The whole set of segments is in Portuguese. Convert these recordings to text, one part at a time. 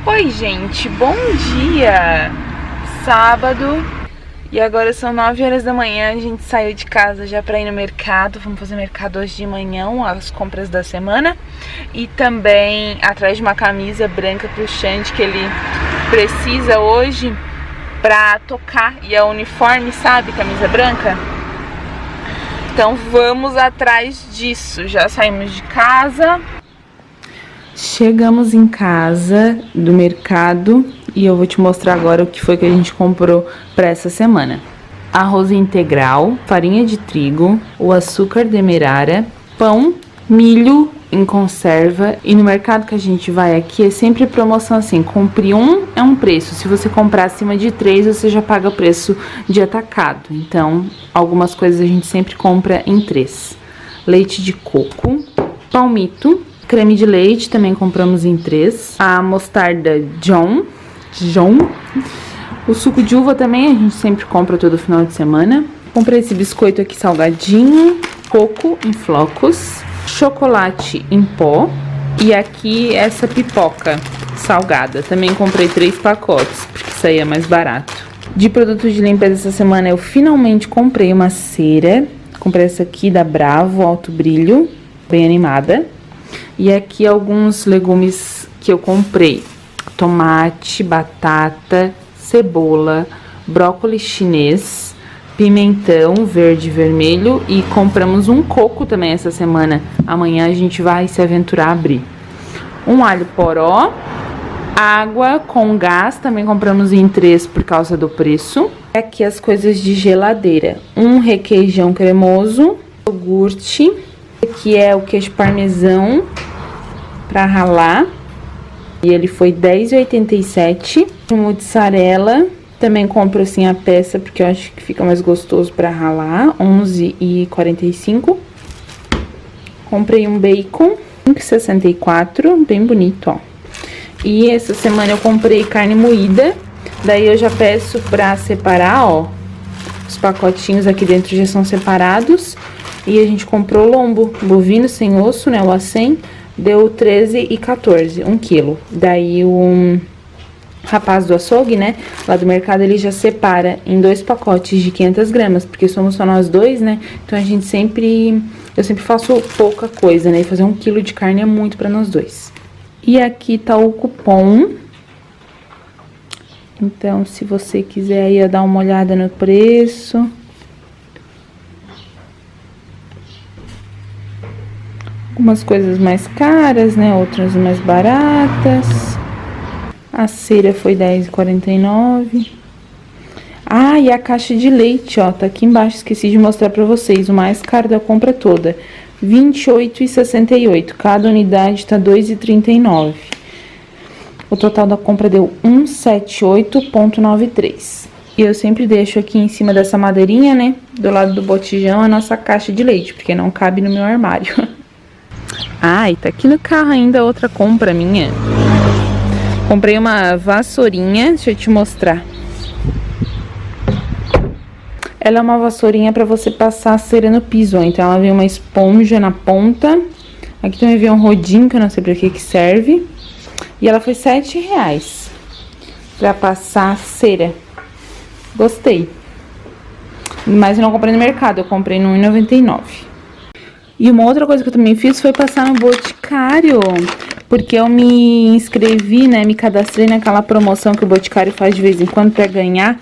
Oi gente, bom dia! Sábado e agora são 9 horas da manhã. A gente saiu de casa já pra ir no mercado. Vamos fazer mercado hoje de manhã, as compras da semana. E também atrás de uma camisa branca pro Xande que ele precisa hoje pra tocar. E é uniforme, sabe? Camisa branca. Então vamos atrás disso. Já saímos de casa. Chegamos em casa do mercado e eu vou te mostrar agora o que foi que a gente comprou para essa semana. Arroz integral, farinha de trigo, o açúcar demerara, pão, milho em conserva. E no mercado que a gente vai aqui é sempre promoção assim, compre um é um preço. Se você comprar acima de 3, você já paga o preço de atacado. Então, algumas coisas a gente sempre compra em 3. Leite de coco, palmito, creme de leite também compramos em 3. A mostarda John. O suco de uva também a gente sempre compra todo final de semana. Comprei esse biscoito aqui salgadinho. Coco em flocos. Chocolate em pó. E aqui essa pipoca salgada. Também comprei 3 pacotes, porque isso aí é mais barato. De produtos de limpeza essa semana eu finalmente comprei uma cera. Comprei essa aqui da Bravo, alto brilho. Bem animada. E aqui alguns legumes que eu comprei: tomate, batata, cebola, brócolis chinês, pimentão verde e vermelho. E compramos um coco também essa semana. Amanhã a gente vai se aventurar a abrir. Um alho poró, água com gás, também compramos em 3 por causa do preço. E aqui as coisas de geladeira: um requeijão cremoso, iogurte. Aqui é o queijo parmesão pra ralar. E ele foi R$10,87. Mozzarella. Também compro assim a peça, porque eu acho que fica mais gostoso pra ralar. R$11,45. Comprei um bacon. R$5,64. Bem bonito, ó. E essa semana eu comprei carne moída. Daí eu já peço pra separar, ó. Os pacotinhos aqui dentro já são separados. E a gente comprou lombo bovino sem osso, né, o A100, deu R$13,14, 1 quilo. Daí o rapaz do açougue, né, lá do mercado, ele já separa em 2 pacotes de 500 gramas, porque somos só nós dois, né, então eu sempre faço pouca coisa, né, e fazer 1 quilo de carne é muito pra nós dois. E aqui tá o cupom. Então, se você quiser aí dar uma olhada no preço. Algumas coisas mais caras, né? Outras mais baratas. A cera foi R$10,49. Ah, e a caixa de leite, ó. Tá aqui embaixo, esqueci de mostrar pra vocês. O mais caro da compra toda. R$28,68. Cada unidade tá R$2,39. O total da compra deu 178,93. E eu sempre deixo aqui em cima dessa madeirinha, né? Do lado do botijão, a nossa caixa de leite, porque não cabe no meu armário. Ah, e tá aqui no carro ainda outra compra minha. Comprei uma vassourinha, deixa eu te mostrar. Ela é uma vassourinha pra você passar a cera no piso, ó. Então ela vem uma esponja na ponta. Aqui também vem um rodinho, que eu não sei pra que serve. E ela foi R$7 pra passar cera. Gostei. Mas eu não comprei no mercado, eu comprei no R$1,99. E uma outra coisa que eu também fiz foi passar no Boticário, porque eu me inscrevi, né, me cadastrei naquela promoção que o Boticário faz de vez em quando pra ganhar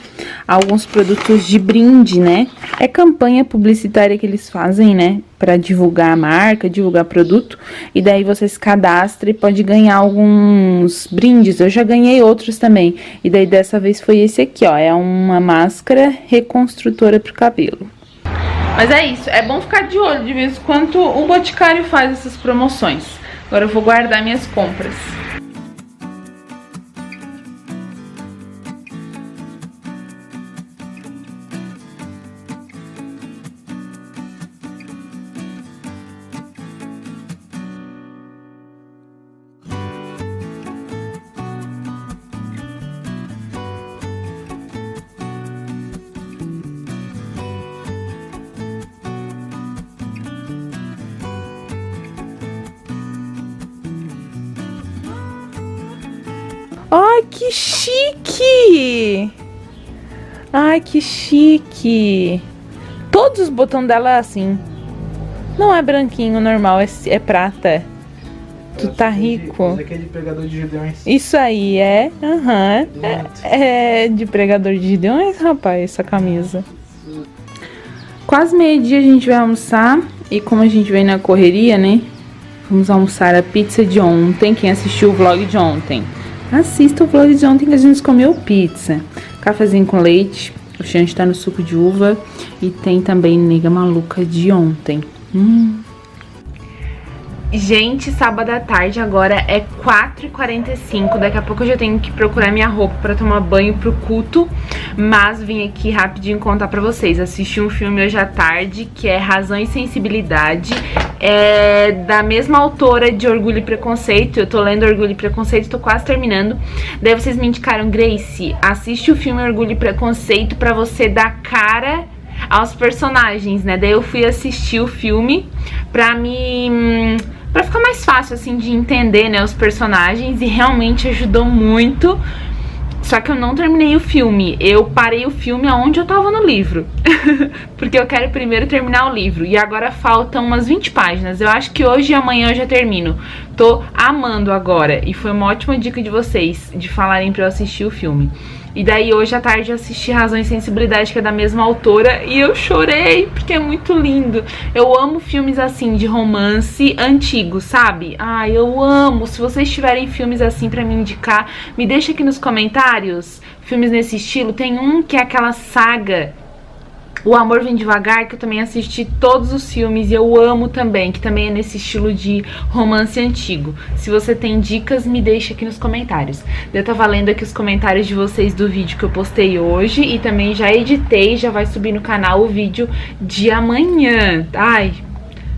alguns produtos de brinde, né? É campanha publicitária que eles fazem, né, pra divulgar a marca, divulgar produto, e daí você se cadastra e pode ganhar alguns brindes. Eu já ganhei outros também, e daí dessa vez foi esse aqui, ó, é uma máscara reconstrutora pro cabelo. Mas é isso, é bom ficar de olho de vez em quando o Boticário faz essas promoções. Agora eu vou guardar minhas compras. Ai, que chique! Ai, que chique! Todos os botões dela é assim. Não é branquinho normal, é prata. Tu tá rico. Aquele pregador de Gideões. Isso aí é. Aham. É de pregador de Gideões, rapaz, essa camisa. Quase meio-dia a gente vai almoçar. E como a gente vem na correria, né? Vamos almoçar a pizza de ontem. Quem assistiu o vlog de ontem? Assista o vlog de ontem que a gente comeu pizza. Cafezinho com leite. O Xande tá no suco de uva. E tem também nega maluca de ontem. Gente, sábado à tarde agora é 4h45. Daqui a pouco eu já tenho que procurar minha roupa pra tomar banho pro culto. Mas vim aqui rapidinho contar pra vocês. Assisti um filme hoje à tarde que é Razão e Sensibilidade. É da mesma autora de Orgulho e Preconceito. Eu tô lendo Orgulho e Preconceito, tô quase terminando. Daí vocês me indicaram, Grace, assiste o filme Orgulho e Preconceito pra você dar cara aos personagens, né? Daí eu fui assistir o filme pra ficar mais fácil, assim, de entender, né, os personagens, e realmente ajudou muito. Só que eu não terminei o filme. Eu parei o filme aonde eu tava no livro. Porque eu quero primeiro terminar o livro. E agora faltam umas 20 páginas. Eu acho que hoje e amanhã eu já termino. Tô amando agora. E foi uma ótima dica de vocês, de falarem pra eu assistir o filme. E daí hoje à tarde eu assisti Razão e Sensibilidade, que é da mesma autora, e eu chorei, porque é muito lindo. Eu amo filmes assim, de romance antigo, sabe? Ai, eu amo. Se vocês tiverem filmes assim pra me indicar, me deixa aqui nos comentários. Filmes nesse estilo. Tem um que é aquela saga O Amor Vem Devagar, que eu também assisti todos os filmes e eu amo também, que também é nesse estilo de romance antigo. Se você tem dicas, me deixa aqui nos comentários. Eu tava lendo aqui os comentários de vocês do vídeo que eu postei hoje e também já editei, já vai subir no canal o vídeo de amanhã. Ai,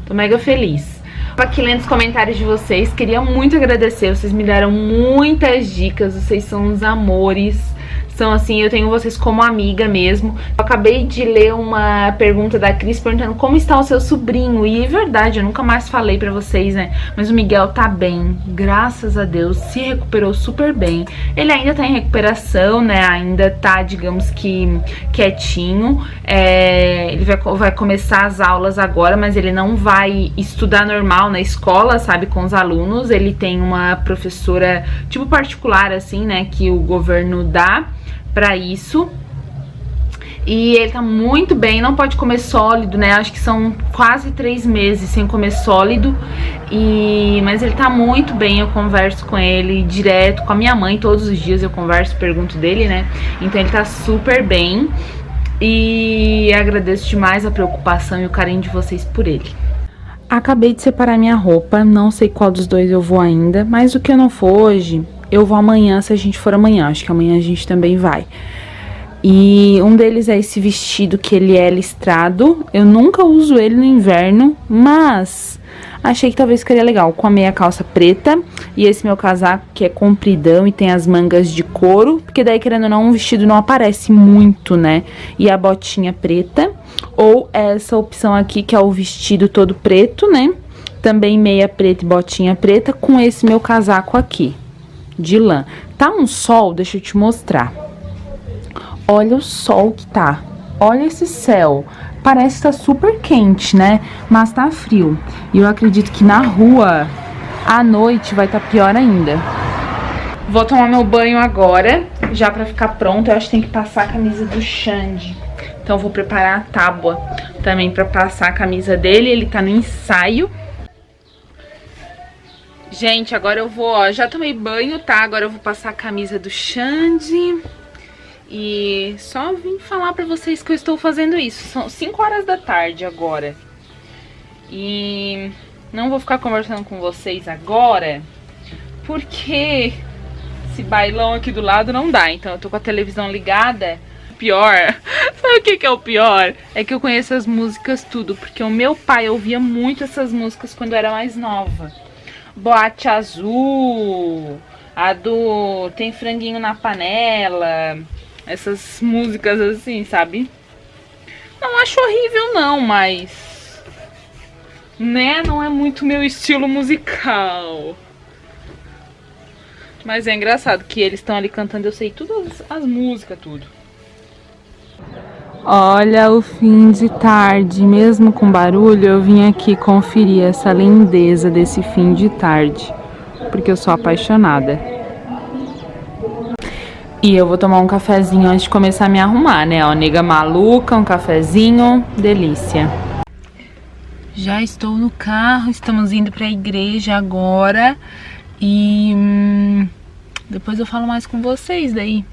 tô mega feliz. Tô aqui lendo os comentários de vocês, queria muito agradecer, vocês me deram muitas dicas, vocês são uns amores. Então, assim, eu tenho vocês como amiga mesmo. Eu acabei de ler uma pergunta da Cris perguntando como está o seu sobrinho. E é verdade, eu nunca mais falei pra vocês, né? Mas o Miguel tá bem, graças a Deus, se recuperou super bem. Ele ainda tá em recuperação, né? Ainda tá, digamos que, quietinho. Ele vai começar as aulas agora, mas ele não vai estudar normal na escola, sabe? Com os alunos. Ele tem uma professora, tipo, particular, assim, né? Que o governo dá pra isso. E ele tá muito bem, não pode comer sólido, né? Acho que são quase 3 meses sem comer sólido. Mas ele tá muito bem, eu converso com ele direto, com a minha mãe, todos os dias eu converso, pergunto dele, né? Então ele tá super bem. E agradeço demais a preocupação e o carinho de vocês por ele. Acabei de separar minha roupa, não sei qual dos dois eu vou ainda, mas o que eu não for hoje, eu vou amanhã, se a gente for amanhã. Acho que amanhã a gente também vai. E um deles é esse vestido que ele é listrado. Eu nunca uso ele no inverno, mas achei que talvez ficaria legal com a meia calça preta e esse meu casaco que é compridão e tem as mangas de couro, porque daí, querendo ou não, um vestido não aparece muito, né? E a botinha preta, ou essa opção aqui que é o vestido todo preto, né? Também meia preta e botinha preta com esse meu casaco aqui de lã. Tá um sol, deixa eu te mostrar. Olha o sol que tá. Olha esse céu. Parece que tá super quente, né? Mas tá frio. E eu acredito que na rua, à noite, vai tá pior ainda. Vou tomar meu banho agora, já pra ficar pronto. Eu acho que tem que passar a camisa do Xande. Então eu vou preparar a tábua também pra passar a camisa dele. Ele tá no ensaio. Gente, agora eu vou, ó, já tomei banho, tá? Agora eu vou passar a camisa do Xande. E só vim falar pra vocês que eu estou fazendo isso. São 5 horas da tarde agora. E não vou ficar conversando com vocês agora, porque esse bailão aqui do lado não dá. Então eu tô com a televisão ligada. Pior, sabe o que é o pior? É que eu conheço as músicas tudo, porque o meu pai ouvia muito essas músicas quando eu era mais nova. Boate Azul, a do Tem Franguinho na Panela, essas músicas assim, sabe? Não acho horrível não, mas, né, não é muito meu estilo musical. Mas é engraçado que eles estão ali cantando, eu sei todas as músicas, tudo. Olha o fim de tarde, mesmo com barulho, eu vim aqui conferir essa lindeza desse fim de tarde, porque eu sou apaixonada. E eu vou tomar um cafezinho antes de começar a me arrumar, né? Ó, nega maluca, um cafezinho, delícia. Já estou no carro, estamos indo para a igreja agora e depois eu falo mais com vocês daí.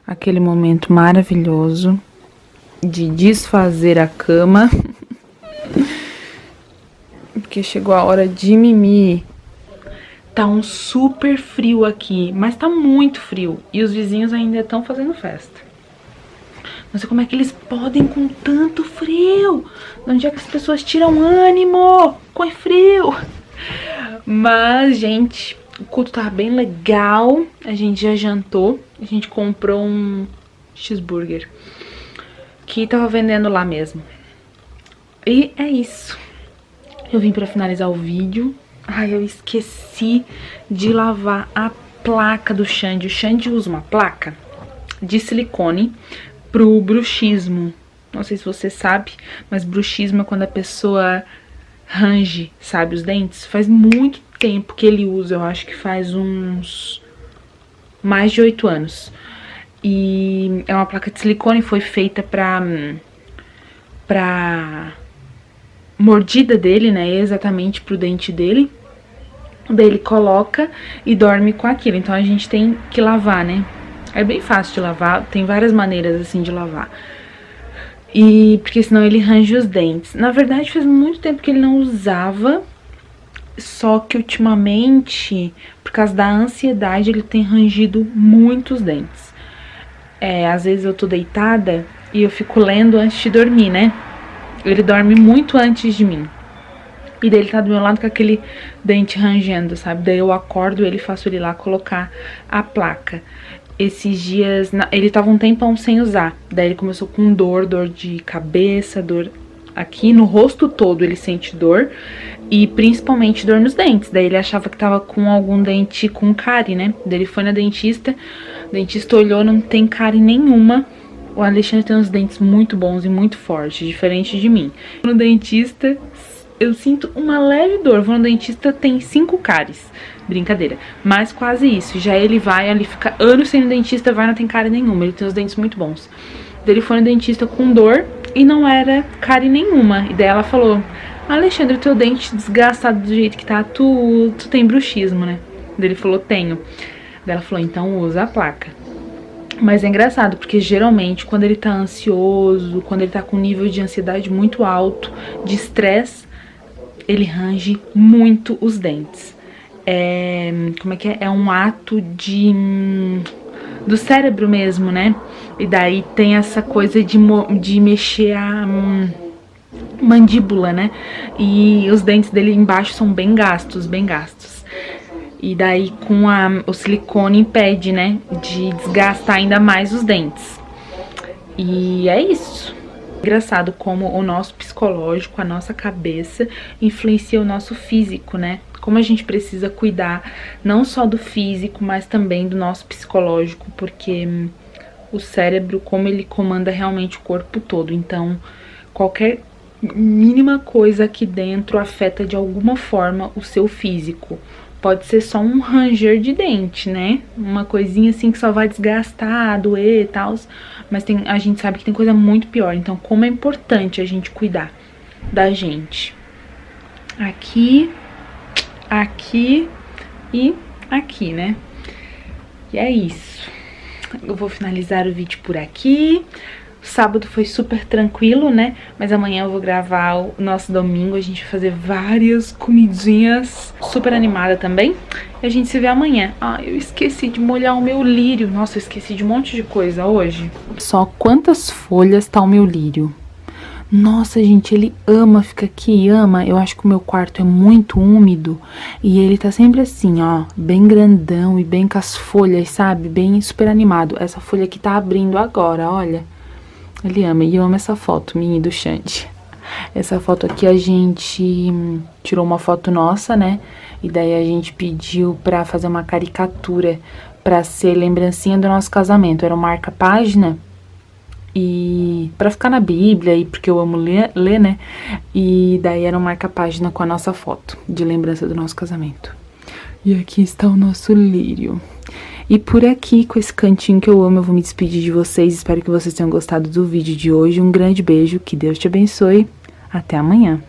Aquele momento maravilhoso de desfazer a cama, porque chegou a hora de mimir. Tá um super frio aqui, mas tá muito frio e os vizinhos ainda estão fazendo festa. Não sei como é que eles podem com tanto frio. De onde é que as pessoas tiram ânimo com frio? Mas, gente, o culto tá bem legal. A gente já jantou. A gente comprou um cheeseburger que tava vendendo lá mesmo. E é isso. Eu vim pra finalizar o vídeo. Ai, eu esqueci de lavar a placa do Xande. O Xande usa uma placa de silicone pro bruxismo. Não sei se você sabe, mas bruxismo é quando a pessoa range, sabe, os dentes. Faz muito tempo que ele usa, eu acho que faz uns mais de 8 anos. E é uma placa de silicone, foi feita pra mordida dele, né, exatamente pro dente dele. Daí ele coloca e dorme com aquilo, então a gente tem que lavar, né. É bem fácil de lavar, tem várias maneiras assim de lavar. E porque senão ele range os dentes. Na verdade faz muito tempo que ele não usava, só que ultimamente, por causa da ansiedade, ele tem rangido muitos dentes. Às vezes eu tô deitada e eu fico lendo antes de dormir, né? Ele dorme muito antes de mim. E daí ele tá do meu lado com aquele dente rangendo, sabe? Daí eu acordo ele, faço ele lá colocar a placa. Esses dias, ele tava um tempão sem usar. Daí ele começou com dor de cabeça, dor aqui no rosto todo, ele sente dor. E principalmente dor nos dentes. Daí ele achava que tava com algum dente com cárie, né? Daí ele foi na dentista, o dentista olhou, não tem cárie nenhuma. O Alexandre tem uns dentes muito bons e muito fortes, diferente de mim. No dentista, eu sinto uma leve dor. Vou no dentista, tem 5 cáries. Brincadeira, mas quase isso. Já ele vai, ele fica anos sem no dentista, vai, não tem cárie nenhuma. Ele tem os dentes muito bons. Daí ele foi no dentista com dor e não era cárie nenhuma. E daí ela falou: Alexandre, teu dente desgastado do jeito que tá, tu tem bruxismo, né? Daí ele falou: tenho. Daí ela falou: então usa a placa. Mas é engraçado, porque geralmente quando ele tá ansioso, quando ele tá com um nível de ansiedade muito alto, de estresse, ele range muito os dentes. Como é que é? É um ato do cérebro mesmo, né? E daí tem essa coisa de mexer a mandíbula, né? E os dentes dele embaixo são bem gastos, bem gastos. E daí com o silicone impede, né, de desgastar ainda mais os dentes. E é isso. Engraçado como o nosso psicológico, a nossa cabeça influencia o nosso físico, né? Como a gente precisa cuidar não só do físico, mas também do nosso psicológico, porque o cérebro, como ele comanda realmente o corpo todo. Então, qualquer mínima coisa aqui dentro afeta de alguma forma o seu físico. Pode ser só um ranger de dente, né? Uma coisinha assim que só vai desgastar, doer e tal. Mas a gente sabe que tem coisa muito pior. Então, como é importante a gente cuidar da gente. Aqui, aqui e aqui, né? E é isso. Eu vou finalizar o vídeo por aqui. Sábado foi super tranquilo, né? Mas amanhã eu vou gravar o nosso domingo. A gente vai fazer várias comidinhas. Super animada também. E a gente se vê amanhã. Ah, eu esqueci de molhar o meu lírio. Nossa, eu esqueci de um monte de coisa hoje. Só quantas folhas tá o meu lírio? Nossa, gente, ele ama ficar aqui, ama. Eu acho que o meu quarto é muito úmido. E ele tá sempre assim, ó, bem grandão e bem com as folhas, sabe? Bem super animado. Essa folha aqui tá abrindo agora, olha. Ele ama, e eu amo essa foto minha e do Xande. Essa foto aqui a gente tirou uma foto nossa, né? E daí a gente pediu pra fazer uma caricatura pra ser lembrancinha do nosso casamento. Era um marca-página e pra ficar na Bíblia, e porque eu amo ler, né? E daí era um marca-página com a nossa foto de lembrança do nosso casamento. E aqui está o nosso lírio. E por aqui, com esse cantinho que eu amo, eu vou me despedir de vocês. Espero que vocês tenham gostado do vídeo de hoje. Um grande beijo, que Deus te abençoe. Até amanhã.